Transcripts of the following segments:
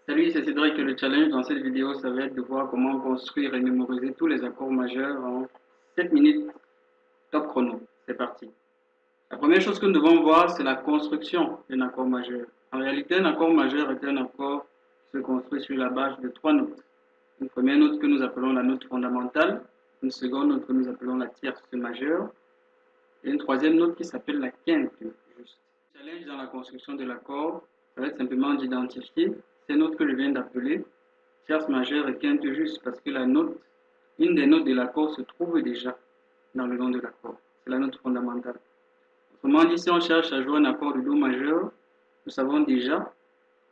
Salut, c'est Cédric. Le challenge dans cette vidéo, ça va être de voir comment construire et mémoriser tous les accords majeurs en 7 minutes top chrono. C'est parti. La première chose que nous devons voir, c'est la construction d'un accord majeur. En réalité, un accord majeur est un accord qui se construit sur la base de trois notes. Une première note que nous appelons la note fondamentale, une seconde note que nous appelons la tierce majeure, et une troisième note qui s'appelle la quinte juste. Le challenge dans la construction de l'accord, ça va être simplement d'identifier ces notes que je viens d'appeler tierce majeure et quinte juste parce que la note, une des notes de l'accord se trouve déjà dans le nom de l'accord. C'est la note fondamentale. Autrement dit, si on cherche à jouer un accord de Do majeur, nous savons déjà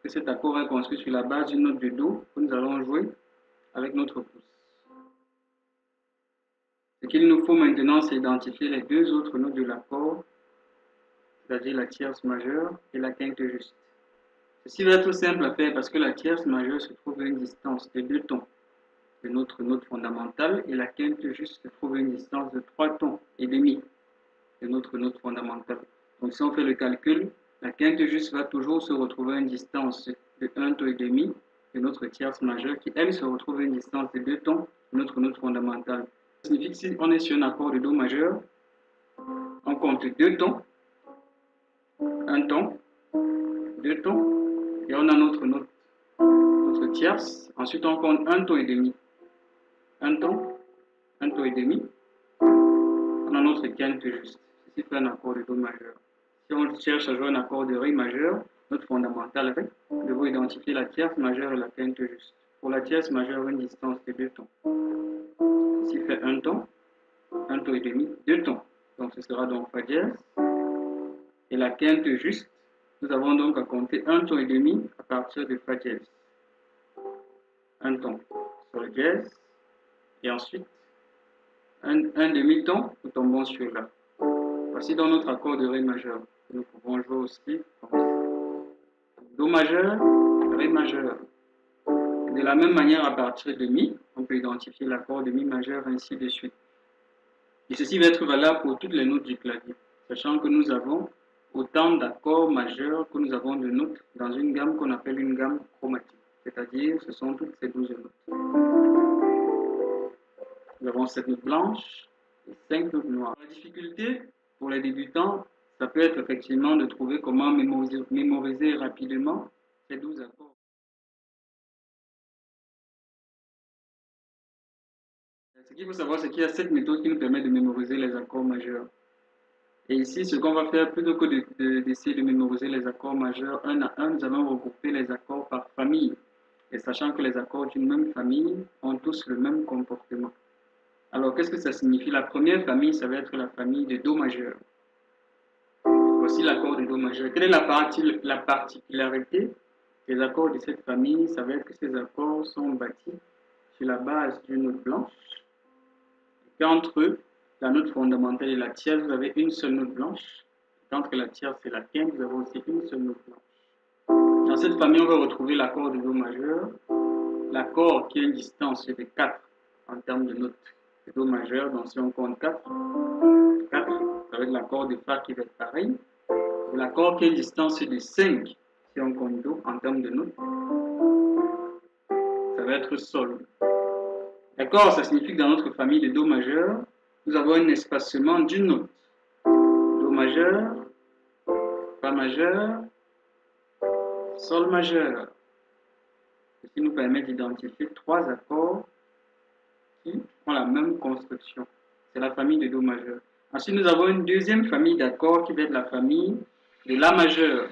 que cet accord est construit sur la base d'une note de Do que nous allons jouer avec notre pouce. Ce qu'il nous faut maintenant, c'est identifier les deux autres notes de l'accord, c'est-à-dire la tierce majeure et la quinte juste. Ceci va être simple à faire parce que la tierce majeure se trouve à une distance de 2 tons de notre note fondamentale et la quinte juste se trouve à une distance de 3 tons et demi de notre note fondamentale. Donc si on fait le calcul, la quinte juste va toujours se retrouver à une distance de 1 ton et demi de notre tierce majeure qui elle se retrouve à une distance de 2 tons de notre note fondamentale. Ça signifie que si on est sur un accord de Do majeur, on compte 2 tons, 1 ton, 2 tons et on a notre note, notre tierce. Ensuite on compte 1 ton et demi. 1 ton, 1 ton et demi. On a notre quinte juste. Ceci fait un accord de Do majeur. Si on cherche à jouer un accord de Ré majeur, notre fondamental Ré, nous devons identifier la tierce majeure et la quinte juste. Pour la tierce majeure, une distance de 2 tons. Ceci fait 1 ton et demi, 2 tons. Donc ce sera donc Fa dièse. Et la quinte juste, nous avons donc à compter 1 ton et demi à partir de Fa dièse. 1 ton sur le dièse. Et ensuite, un demi-ton, nous tombons sur La. Voici donc notre accord de Ré majeur. Nous pouvons jouer aussi comme Do majeur, Ré majeur. De la même manière, à partir de Mi, on peut identifier l'accord de Mi majeur, ainsi de suite. Et ceci va être valable pour toutes les notes du clavier, sachant que nous avons autant d'accords majeurs que nous avons de notes dans une gamme qu'on appelle une gamme chromatique. C'est-à-dire, ce sont toutes ces 12 notes. Nous avons 7 notes blanches et 5 notes noires. La difficulté pour les débutants, ça peut être effectivement de trouver comment mémoriser rapidement ces 12 accords. Ce qu'il faut savoir, c'est qu'il y a 7 méthodes qui nous permettent de mémoriser les accords majeurs. Et ici, ce qu'on va faire, plutôt que d'essayer de mémoriser les accords majeurs un à un, nous allons regrouper les accords par famille. Et sachant que les accords d'une même famille ont tous le même comportement. Alors, qu'est-ce que ça signifie? La première famille, ça va être la famille de Do majeur. Voici l'accord de Do majeur. Quelle est la particularité des accords de cette famille? Ça va être que ces accords sont bâtis sur la base d'une note blanche. Et qu'entre eux, la note fondamentale et la tierce, vous avez une seule note blanche. Entre la tierce et la quinte, vous avez aussi une seule note blanche. Dans cette famille, on va retrouver l'accord de Do majeur, l'accord qui a une distance de 4 en termes de notes de Do majeur. Donc si on compte 4, 4, ça va être l'accord de Fa qui va être pareil. L'accord qui a une distance de 5, si on compte Do en termes de notes, ça va être Sol. D'accord, ça signifie que dans notre famille de Do majeur, nous avons un espacement d'une note. Do majeur, Fa majeur, Sol majeur. Ceci nous permet d'identifier 3 accords qui ont la même construction. C'est la famille de Do majeur. Ensuite, nous avons une deuxième famille d'accords qui va être la famille de La majeur.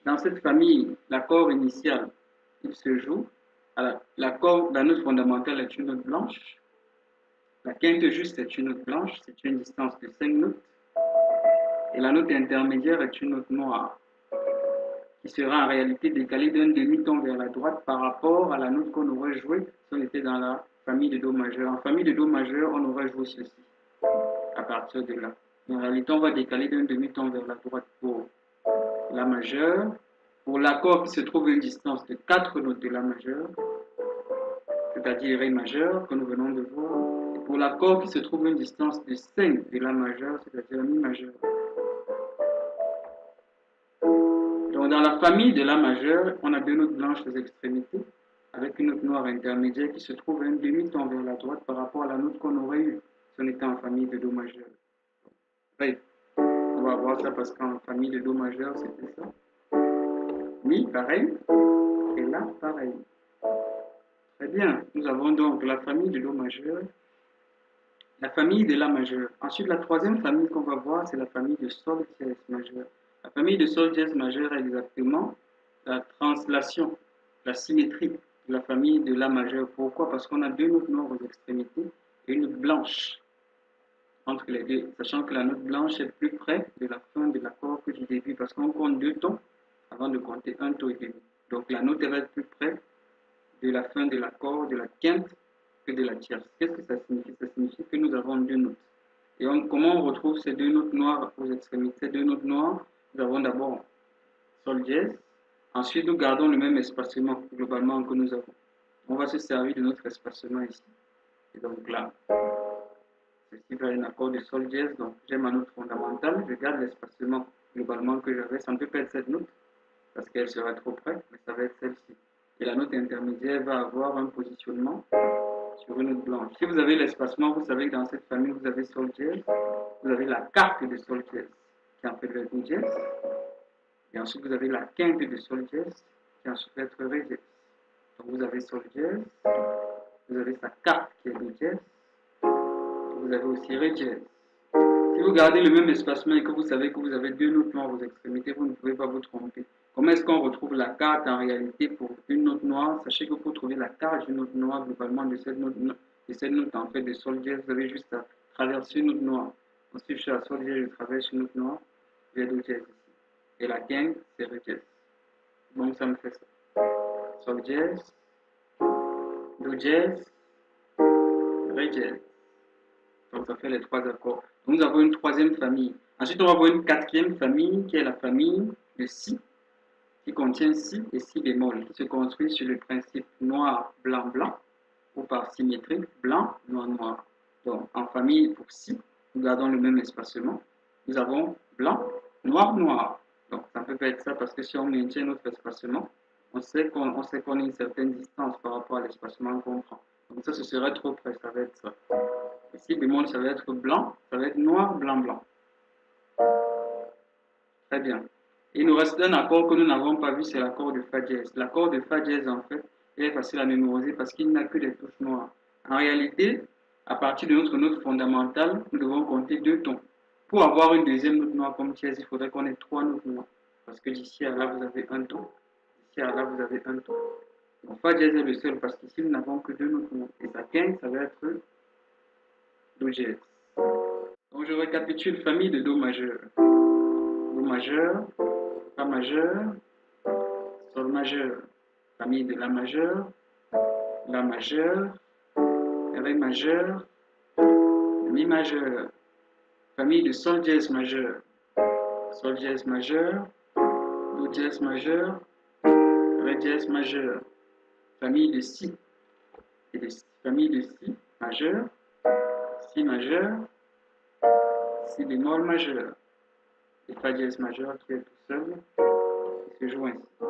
Dans cette famille, l'accord initial, il se joue. La note fondamentale est une note blanche. La quinte juste est une note blanche, c'est une distance de 5 notes. Et la note intermédiaire est une note noire, qui sera en réalité décalée d'un demi-ton vers la droite par rapport à la note qu'on aurait jouée si on était dans la famille de Do majeur. En famille de Do majeur, on aurait joué ceci, à partir de là. En réalité, on va décaler d'un demi-ton vers la droite pour La majeur. Pour l'accord qui se trouve à une distance de 4 notes de La majeur, c'est-à-dire Ré majeur, que nous venons de voir. Et pour l'accord qui se trouve à une distance de 5 de La majeur, c'est-à-dire Mi majeur. Donc dans la famille de la majeure, on a deux notes blanches aux extrémités, avec une note noire intermédiaire qui se trouve à un demi-ton vers la droite par rapport à la note qu'on aurait eue si on était en famille de Do majeur. Bref, on va voir ça parce qu'en famille de Do majeur, c'était ça. Mi, pareil. Et là, pareil. Très bien. Nous avons donc la famille de Do majeur, la famille de La majeur. Ensuite, la troisième famille qu'on va voir, c'est la famille de Sol dièse majeur. La famille de Sol dièse majeur est exactement la translation, la symétrie de la famille de La majeur. Pourquoi? Parce qu'on a deux notes noires aux extrémités et une note blanche entre les deux, sachant que la note blanche est plus près de la fin de l'accord que du début, parce qu'on compte deux tons avant de compter un ton et demi. Donc la note va être plus près de la fin de l'accord, de la quinte, que de la tierce. Qu'est-ce que ça signifie? Ça signifie que nous avons deux notes. Et comment on retrouve ces deux notes noires aux extrémités? Ces deux notes noires, nous avons d'abord Sol dièse, ensuite nous gardons le même espacement globalement que nous avons. On va se servir de notre espacement ici. Et donc là, ceci va un accord de Sol dièse, donc j'ai ma note fondamentale, je garde l'espacement globalement que j'avais, ça ne peut pas être cette note, parce qu'elle sera trop près, mais ça va être celle-ci. Et la note intermédiaire va avoir un positionnement sur une note blanche. Si vous avez l'espacement, vous savez que dans cette famille, vous avez Sol dièse, vous avez la carte de Sol dièse, qui en fait le Do dièse, et ensuite vous avez la quinte de Sol dièse, qui ensuite va être Ré dièse. Donc vous avez Sol dièse, vous avez sa carte qui est Do dièse, vous avez aussi Ré dièse. Si vous gardez le même espacement et que vous savez que vous avez deux notes noires aux extrémités, vous ne pouvez pas vous tromper. Comment est-ce qu'on retrouve la carte en réalité pour une note noire? Sachez que pour trouver la carte d'une note noire, globalement, de cette note en fait de Sol dièse, vous avez juste à traverser une note noire. Ensuite, je suis à Sol dièse, je traverse une note noire, j'ai Do dièse ici. Et la quinte, c'est Ré dièse. Donc ça me fait ça. Sol dièse, Do dièse, Ré dièse. Donc ça fait les trois accords. Donc, nous avons une troisième famille. Ensuite, on va avoir une quatrième famille qui est la famille de Si, qui contient Si et Si bémol, qui se construit sur le principe noir, blanc, blanc, ou par symétrie, blanc, noir, noir. Donc en famille pour Si, nous gardons le même espacement. Nous avons blanc, noir, noir. Donc ça peut pas être ça parce que si on maintient notre espacement, on sait qu'on a une certaine distance par rapport à l'espacement qu'on prend. Donc ça, ce serait trop près, ça va être ça. Et Si bémol, ça va être blanc, ça va être noir, blanc, blanc. Très bien. Il nous reste un accord que nous n'avons pas vu, c'est l'accord de Fa dièse. L'accord de Fa dièse, en fait, il est facile à mémoriser parce qu'il n'a que des touches noires. En réalité, à partir de notre note fondamentale, nous devons compter deux tons. Pour avoir une deuxième note noire comme dièse, il faudrait qu'on ait trois notes noires. Parce que d'ici à là, vous avez un ton. D'ici à là, vous avez un ton. Donc Fa dièse est le seul parce qu'ici, nous n'avons que deux notes noires. Et sa quinte, ça va être Do dièse. Donc je récapitule famille de Do majeur. Do majeur, Fa majeur, Sol majeur, famille de La majeur, Ré majeur, Mi majeur, famille de Sol dièse majeur, Sol dièse majeur, Do dièse majeur, Ré dièse majeur, famille de Si, et de famille de Si majeur, Si majeur, Si bémol majeur, et Fa dièse majeur qui est tout seul, qui se joint ici.